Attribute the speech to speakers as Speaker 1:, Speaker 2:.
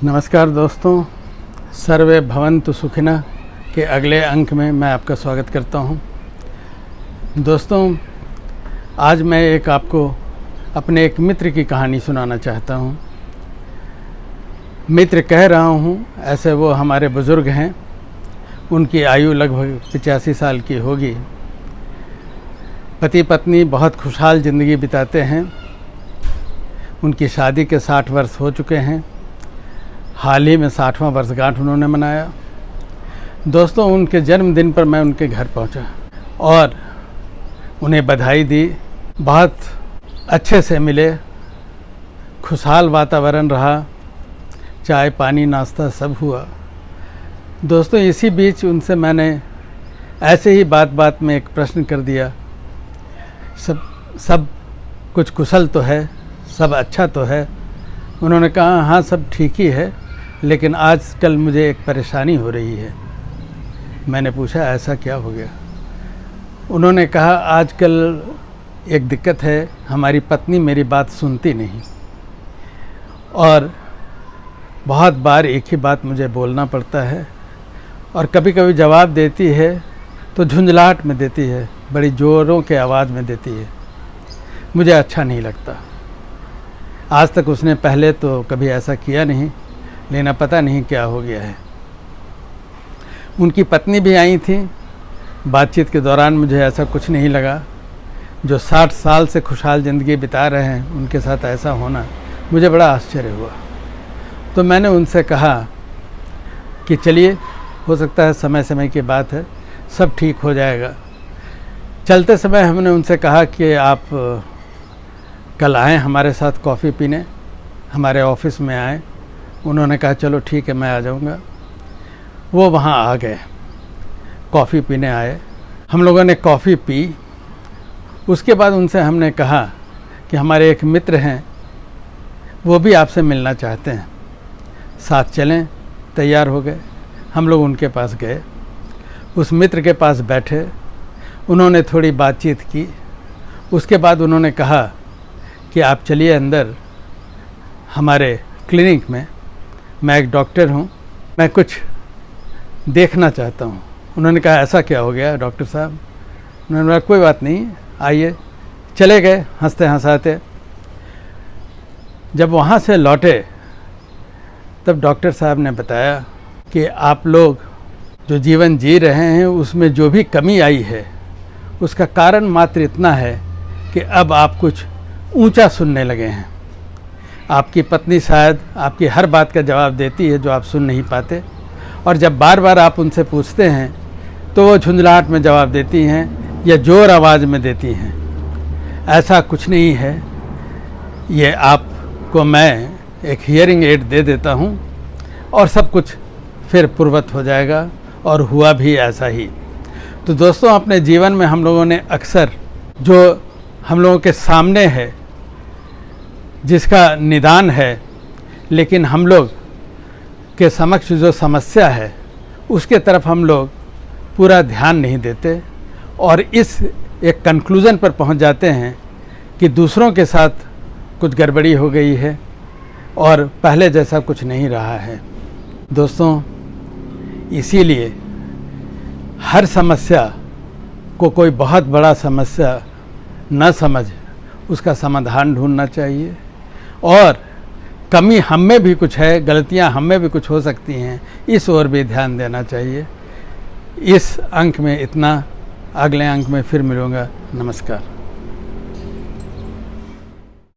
Speaker 1: नमस्कार दोस्तों, सर्वे भवन्तु सुखिनः के अगले अंक में मैं आपका स्वागत करता हूं। दोस्तों, आज मैं आपको अपने एक मित्र की कहानी सुनाना चाहता हूं। मित्र कह रहा हूं, ऐसे वो हमारे बुज़ुर्ग हैं। उनकी आयु लगभग 85 साल की होगी। पति पत्नी बहुत खुशहाल ज़िंदगी बिताते हैं। उनकी शादी के 60 वर्ष हो चुके हैं। हाल ही में 60वां वर्षगांठ उन्होंने मनाया। दोस्तों, उनके जन्मदिन पर मैं उनके घर पहुंचा और उन्हें बधाई दी। बहुत अच्छे से मिले, खुशहाल वातावरण रहा, चाय पानी नाश्ता सब हुआ। दोस्तों, इसी बीच उनसे मैंने ऐसे ही बात में एक प्रश्न कर दिया, सब कुछ कुशल तो है, सब अच्छा तो है? उन्होंने कहा, हाँ सब ठीक ही है, लेकिन आजकल मुझे एक परेशानी हो रही है। मैंने पूछा, ऐसा क्या हो गया? उन्होंने कहा, आजकल एक दिक्कत है, हमारी पत्नी मेरी बात सुनती नहीं और बहुत बार एक ही बात मुझे बोलना पड़ता है और कभी कभी जवाब देती है तो झुंझलाहट में देती है, बड़ी ज़ोरों के आवाज़ में देती है। मुझे अच्छा नहीं लगता। आज तक उसने पहले तो कभी ऐसा किया नहीं, लेकिन पता नहीं क्या हो गया है। उनकी पत्नी भी आई थी। बातचीत के दौरान मुझे ऐसा कुछ नहीं लगा। जो 60 साल से खुशहाल ज़िंदगी बिता रहे हैं, उनके साथ ऐसा होना मुझे बड़ा आश्चर्य हुआ। तो मैंने उनसे कहा कि चलिए, हो सकता है समय समय की बात है, सब ठीक हो जाएगा। चलते समय हमने उनसे कहा कि आप कल आएँ हमारे साथ कॉफ़ी पीने, हमारे ऑफिस में आएँ। उन्होंने कहा, चलो ठीक है, मैं आ जाऊँगा। वो वहाँ आ गए, कॉफ़ी पीने आए। हम लोगों ने कॉफ़ी पी। उसके बाद उनसे हमने कहा कि हमारे एक मित्र हैं, वो भी आपसे मिलना चाहते हैं, साथ चलें। तैयार हो गए। हम लोग उनके पास गए, उस मित्र के पास बैठे। उन्होंने थोड़ी बातचीत की। उसके बाद उन्होंने कहा कि आप चलिए अंदर हमारे क्लिनिक में, मैं एक डॉक्टर हूँ, मैं कुछ देखना चाहता हूँ। उन्होंने कहा, ऐसा क्या हो गया डॉक्टर साहब? उन्होंने कहा, कोई बात नहीं, आइए। चले गए हंसते हंसाते। जब वहाँ से लौटे तब डॉक्टर साहब ने बताया कि आप लोग जो जीवन जी रहे हैं उसमें जो भी कमी आई है, उसका कारण मात्र इतना है कि अब आप कुछ ऊंचा सुनने लगे हैं। आपकी पत्नी शायद आपकी हर बात का जवाब देती है जो आप सुन नहीं पाते, और जब बार बार आप उनसे पूछते हैं तो वो झुंझलाहट में जवाब देती हैं या ज़ोर आवाज़ में देती हैं। ऐसा कुछ नहीं है। ये आपको मैं एक हियरिंग एड दे देता हूँ और सब कुछ फिर पूर्ववत हो जाएगा, और हुआ भी ऐसा ही। तो दोस्तों, अपने जीवन में हम लोगों ने अक्सर जो हम लोगों के सामने है, जिसका निदान है, लेकिन हम लोग के समक्ष जो समस्या है उसके तरफ हम लोग पूरा ध्यान नहीं देते और इस एक कंक्लूज़न पर पहुंच जाते हैं कि दूसरों के साथ कुछ गड़बड़ी हो गई है और पहले जैसा कुछ नहीं रहा है। दोस्तों, इसीलिए हर समस्या को कोई बहुत बड़ा समस्या न समझ उसका समाधान ढूंढना चाहिए, और कमी हम में भी कुछ है, गलतियां हम में भी कुछ हो सकती हैं, इस ओर भी ध्यान देना चाहिए। इस अंक में इतना। अगले अंक में फिर मिलूँगा। नमस्कार।